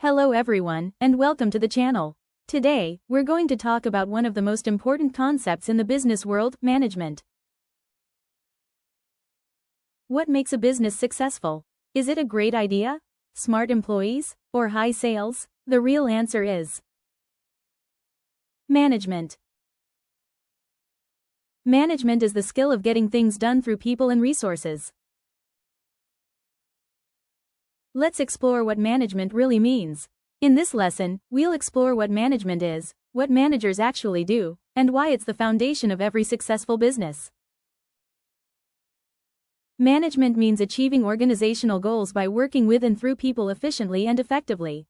Hello everyone, and welcome to the channel. Today, we're going to talk about one of the most important concepts in the business world, management. What makes a business successful? Is it a great idea? Smart employees? Or high sales? The real answer is management. Management is the skill of getting things done through people and resources. Let's explore what management really means. In this lesson, we'll explore what management is, what managers actually do, and why it's the foundation of every successful business. Management means achieving organizational goals by working with and through people efficiently and effectively.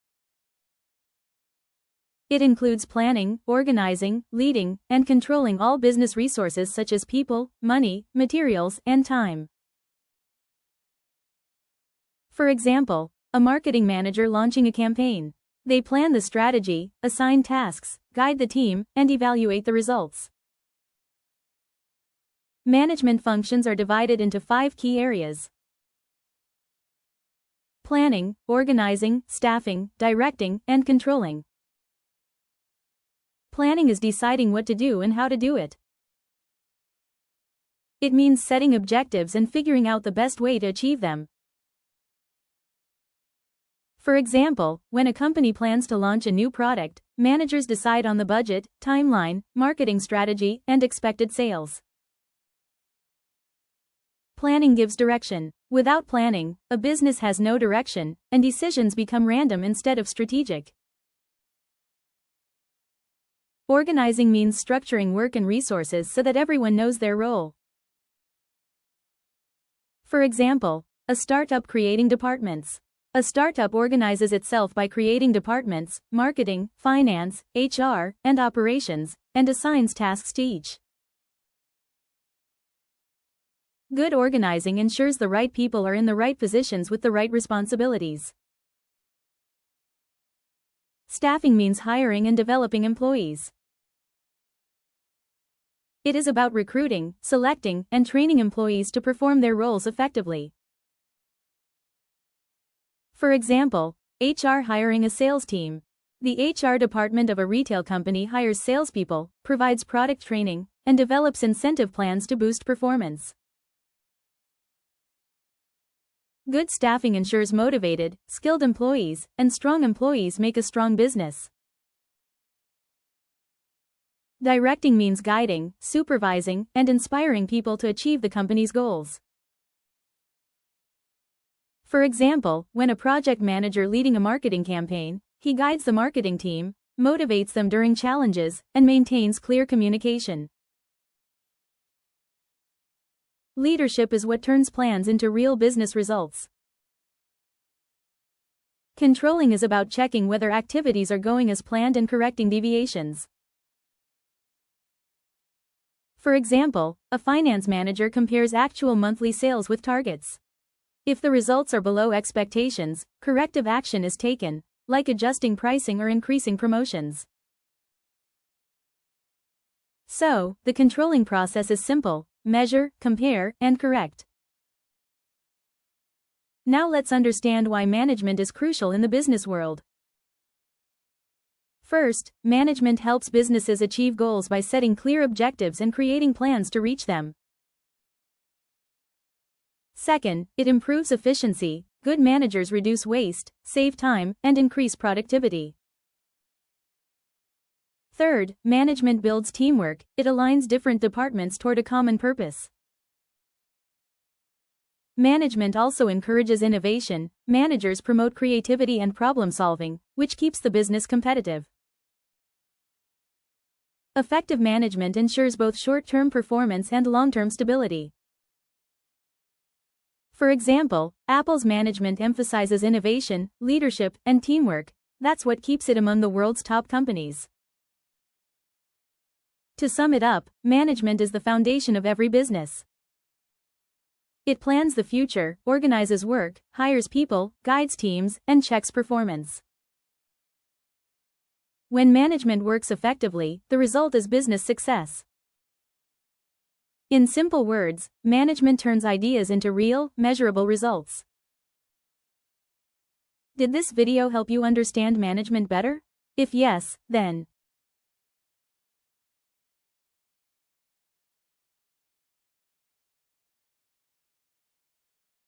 It includes planning, organizing, leading, and controlling all business resources such as people, money, materials, and time. For example, a marketing manager launching a campaign. They plan the strategy, assign tasks, guide the team, and evaluate the results. Management functions are divided into 5 key areas: planning, organizing, staffing, directing, and controlling. Planning is deciding what to do and how to do it. It means setting objectives and figuring out the best way to achieve them. For example, when a company plans to launch a new product, managers decide on the budget, timeline, marketing strategy, and expected sales. Planning gives direction. Without planning, a business has no direction, and decisions become random instead of strategic. Organizing means structuring work and resources so that everyone knows their role. For example, a startup creating departments. A startup organizes itself by creating departments, marketing, finance, HR, and operations, and assigns tasks to each. Good organizing ensures the right people are in the right positions with the right responsibilities. Staffing means hiring and developing employees. It is about recruiting, selecting, and training employees to perform their roles effectively. For example, HR hiring a sales team. The HR department of a retail company hires salespeople, provides product training, and develops incentive plans to boost performance. Good staffing ensures motivated, skilled employees, and strong employees make a strong business. Directing means guiding, supervising, and inspiring people to achieve the company's goals. For example, when a project manager leading a marketing campaign, he guides the marketing team, motivates them during challenges, and maintains clear communication. Leadership is what turns plans into real business results. Controlling is about checking whether activities are going as planned and correcting deviations. For example, a finance manager compares actual monthly sales with targets. If the results are below expectations, corrective action is taken, like adjusting pricing or increasing promotions. So, the controlling process is simple: measure, compare, and correct. Now let's understand why management is crucial in the business world. First, management helps businesses achieve goals by setting clear objectives and creating plans to reach them. Second, it improves efficiency. Good managers reduce waste, save time, and increase productivity. Third, management builds teamwork. It aligns different departments toward a common purpose. Management also encourages innovation. Managers promote creativity and problem solving, which keeps the business competitive. Effective management ensures both short-term performance and long-term stability. For example, Apple's management emphasizes innovation, leadership, and teamwork. That's what keeps it among the world's top companies. To sum it up, management is the foundation of every business. It plans the future, organizes work, hires people, guides teams, and checks performance. When management works effectively, the result is business success. In simple words, management turns ideas into real, measurable results. Did this video help you understand management better? If yes, then